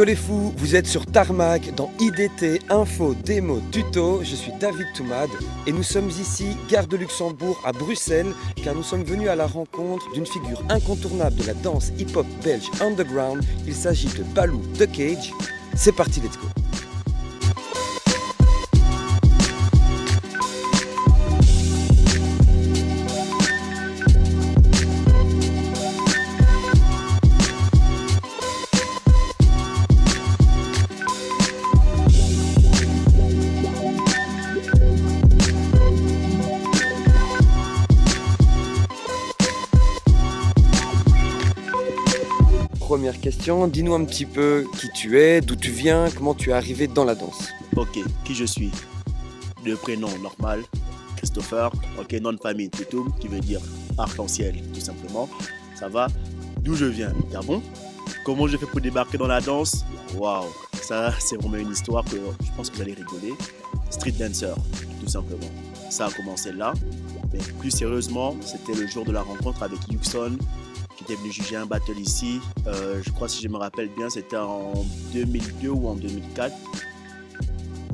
Yo les fous, vous êtes sur Tarmac dans IDT, info, démo, tuto. Je suis David Toumad et nous sommes ici, gare de Luxembourg à Bruxelles, car nous sommes venus à la rencontre d'une figure incontournable de la danse hip-hop belge underground. Il s'agit de Balou The Cage. C'est parti, let's go. Première question, dis-nous un petit peu qui tu es, d'où tu viens, comment tu es arrivé dans la danse. Ok, qui je suis? Le prénom normal, Christopher. Ok, nom de famille, Toutoum, qui veut dire arc-en-ciel, tout simplement. Ça va? D'où je viens? Gabon. Comment je fais pour débarquer dans la danse? Waouh, ça c'est vraiment une histoire que je pense que vous allez rigoler. Street dancer, tout simplement. Ça a commencé là, mais plus sérieusement, c'était le jour de la rencontre avec Yuxon, qui était venu juger un battle ici. Je crois, si je me rappelle bien, c'était en 2002 ou en 2004.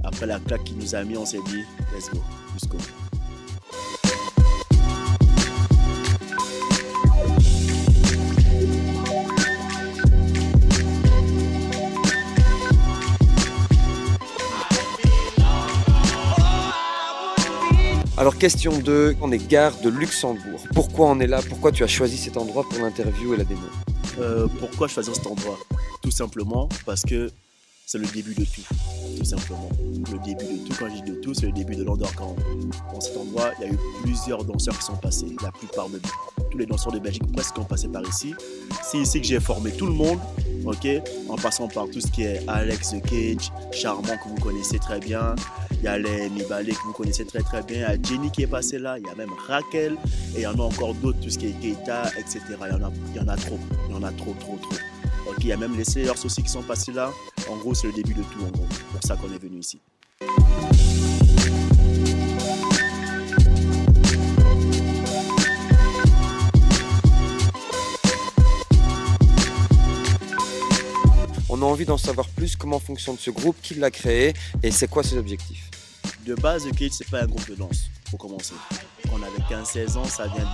Après la claque qu'il nous a mis, on s'est dit, let's go, let's go. Alors question 2, on est gare de Luxembourg. Pourquoi on est là? Pourquoi tu as choisi cet endroit pour l'interview et la démo? Pourquoi choisir cet endroit? Tout simplement parce que c'est le début de tout. Tout simplement. Le début de tout, quand je dis de tout, c'est le début de l'underground. Dans cet endroit, il y a eu plusieurs danseurs qui sont passés. La plupart de tous les danseurs de Belgique presque ont passé par ici. C'est ici que j'ai formé tout le monde, ok, en passant par tout ce qui est Alex The Cage, Charmant que vous connaissez très bien. Il y a les Mibalé que vous connaissez très très bien. Il y a Jenny qui est passé là. Il y a même Raquel. Et il y en a encore d'autres, tout ce qui est Keita, etc. Il y en a trop. Il y en a trop. Ok, il y a même les Slayers aussi qui sont passés là. En gros, c'est le début de tout, en gros. C'est pour ça qu'on est venu ici. On a envie d'en savoir plus, comment fonctionne ce groupe, qui l'a créé et c'est quoi ses objectifs. De base, The Cage, c'est pas un groupe de danse, pour commencer. Quand on avait 15-16 ans, ça vient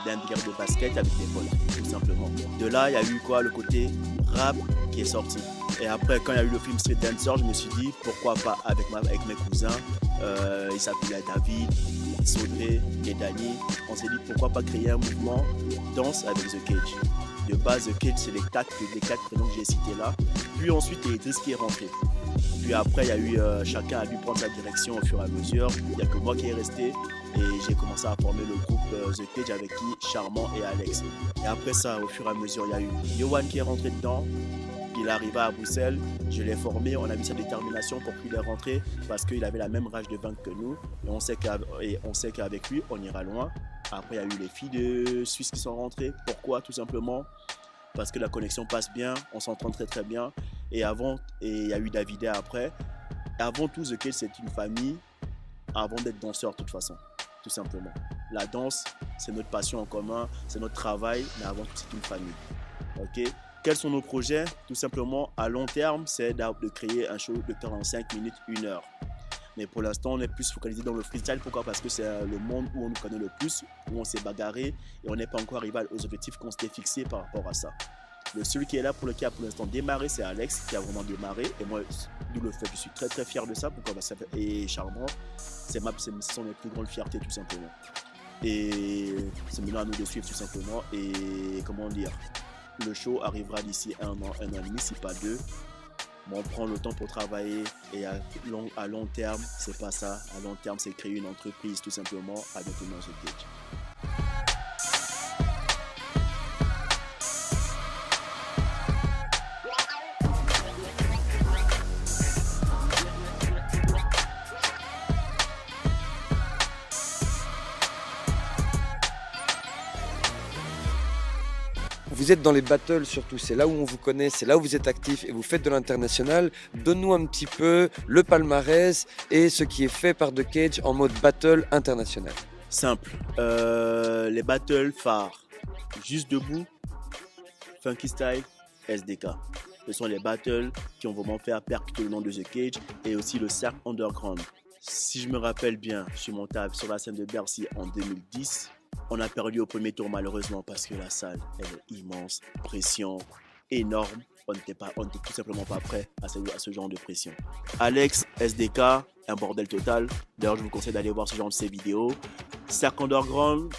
d'un délire de basket avec des potes, tout simplement. De là, il y a eu quoi, le côté rap qui est sorti. Et après, quand il y a eu le film Street Dancer, je me suis dit, pourquoi pas avec mes cousins, ils s'appelaient David, Sodré et Dani. On s'est dit, pourquoi pas créer un mouvement danse avec The Cage. De base, The Cage, c'est les quatre prénoms que j'ai cités là. Puis ensuite, il y a Idriss qui est rentré. Puis après, il y a eu, chacun a dû prendre sa direction au fur et à mesure. Il n'y a que moi qui est resté. Et j'ai commencé à former le groupe The Cage avec qui Charmant et Alex. Et après ça, au fur et à mesure, il y a eu Yohan qui est rentré dedans. Il est arrivé à Bruxelles, je l'ai formé, on a vu sa détermination pour qu'il est rentré parce qu'il avait la même rage de vaincre que nous. Et on sait qu'avec lui, on ira loin. Après, il y a eu les filles de Suisse qui sont rentrées. Pourquoi? Tout simplement parce que la connexion passe bien, on s'entend très très bien. Et il y a eu Davidé après. Et avant tout, The Cage, c'est une famille avant d'être danseur de toute façon, tout simplement. La danse, c'est notre passion en commun, c'est notre travail, mais avant tout, c'est une famille. Ok? Quels sont nos projets? Tout simplement, à long terme, c'est de créer un show de 45 minutes, 1 heure. Mais pour l'instant, on est plus focalisé dans le freestyle. Pourquoi? Parce que c'est le monde où on nous connaît le plus, où on s'est bagarré et on n'est pas encore arrivé aux objectifs qu'on s'était fixés par rapport à ça. Le seul qui est là pour lequel a pour l'instant démarré, c'est Alex qui a vraiment démarré. Et moi, d'où le fait que je suis très très fier de ça. Pourquoi? Et Charmant, ce sont mes plus grandes fiertés tout simplement. Et c'est maintenant à nous de suivre tout simplement. Et comment dire, le show arrivera d'ici un an et demi, si pas 2. Mais on prend le temps pour travailler et à long terme, c'est pas ça. À long terme, c'est créer une entreprise tout simplement avec le nom The Cage. Vous êtes dans les battles surtout, c'est là où on vous connaît, c'est là où vous êtes actif et vous faites de l'international. Donne-nous un petit peu le palmarès et ce qui est fait par The Cage en mode battle international. Simple. Les battles phares. Juste debout, Funky Style, SDK. Ce sont les battles qui ont vraiment fait percuter le nom de The Cage et aussi le cercle underground. Si je me rappelle bien, je suis monté sur la scène de Bercy en 2010. On a perdu au premier tour malheureusement parce que la salle, elle est immense, pression énorme. On n'était tout simplement pas prêt à ce genre de pression. Alex, SDK, un bordel total. D'ailleurs, je vous conseille d'aller voir ce genre de ces vidéos. Cercle underground,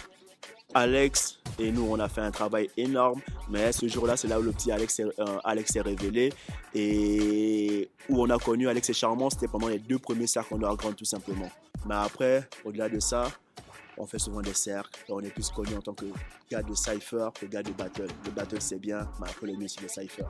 Alex et nous, on a fait un travail énorme. Mais ce jour-là, c'est là où le petit Alex s'est révélé. Et où on a connu Alex et Charmant, c'était pendant les 2 premiers cercles underground tout simplement. Mais après, au-delà de ça, on fait souvent des cercles. On est plus connus en tant que gars de cypher que gars de battle. Le battle, c'est bien, mais après le mieux, c'est le cypher.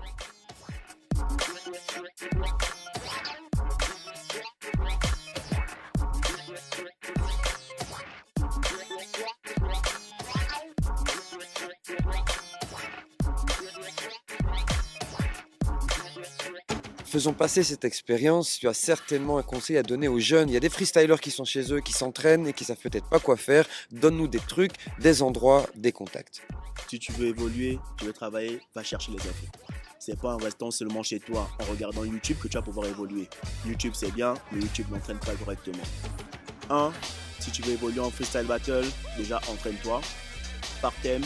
Faisons passer cette expérience, tu as certainement un conseil à donner aux jeunes. Il y a des freestylers qui sont chez eux, qui s'entraînent et qui savent peut-être pas quoi faire. Donne-nous des trucs, des endroits, des contacts. Si tu veux évoluer, tu veux travailler, va chercher les infos. C'est pas en restant seulement chez toi, en regardant YouTube que tu vas pouvoir évoluer. YouTube c'est bien, mais YouTube n'entraîne pas correctement. Si tu veux évoluer en freestyle battle, déjà entraîne-toi par thème.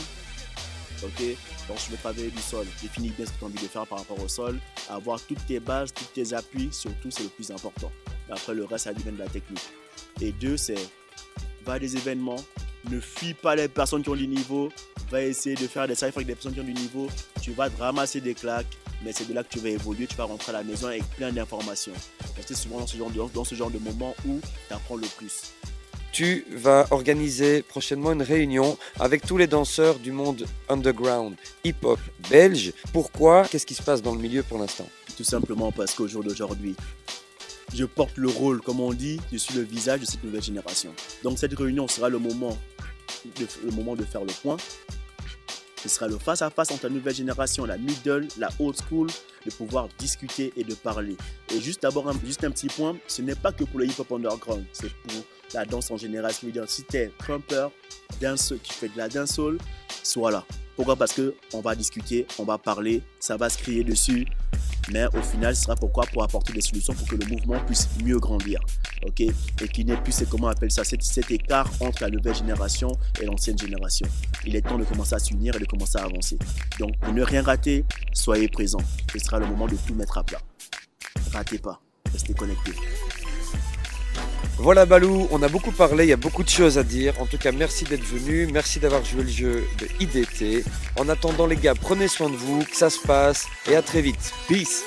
Ok, donc je vais travailler du sol, définis bien ce que tu as envie de faire par rapport au sol, avoir toutes tes bases, tous tes appuis, surtout c'est le plus important. Après le reste ça devient de la technique. Et 2, c'est va à des événements, ne fuis pas les personnes qui ont du niveau, va essayer de faire des cyphers avec des personnes qui ont du niveau, tu vas te ramasser des claques, mais c'est de là que tu vas évoluer, tu vas rentrer à la maison avec plein d'informations. Parce que c'est souvent dans ce genre de moment où tu apprends le plus. Tu vas organiser prochainement une réunion avec tous les danseurs du monde underground, hip-hop belge. Pourquoi? Qu'est-ce qui se passe dans le milieu pour l'instant? Tout simplement parce qu'au jour d'aujourd'hui, je porte le rôle, comme on dit, je suis le visage de cette nouvelle génération. Donc cette réunion sera le moment de faire le point. Ce sera le face-à-face entre la nouvelle génération, la middle, la old school, de pouvoir discuter et de parler. Et juste un petit point, ce n'est pas que pour le hip-hop underground, c'est pour la danse en général. Si tu es trumper, qui fait de la dancehall, sois là. Pourquoi? Parce qu'on va discuter, on va parler, ça va se crier dessus. Mais au final, ce sera pourquoi? Pour apporter des solutions pour que le mouvement puisse mieux grandir. Okay? Et qu'il n'ait plus, comment on appelle ça, cet écart entre la nouvelle génération et l'ancienne génération. Il est temps de commencer à s'unir et de commencer à avancer. Donc, pour ne rien rater, soyez présents. Ce sera le moment de tout mettre à plat. Ratez pas, restez connectés. Voilà Balou, on a beaucoup parlé, il y a beaucoup de choses à dire. En tout cas, merci d'être venu, merci d'avoir joué le jeu de IDT. En attendant les gars, prenez soin de vous, que ça se passe et à très vite. Peace.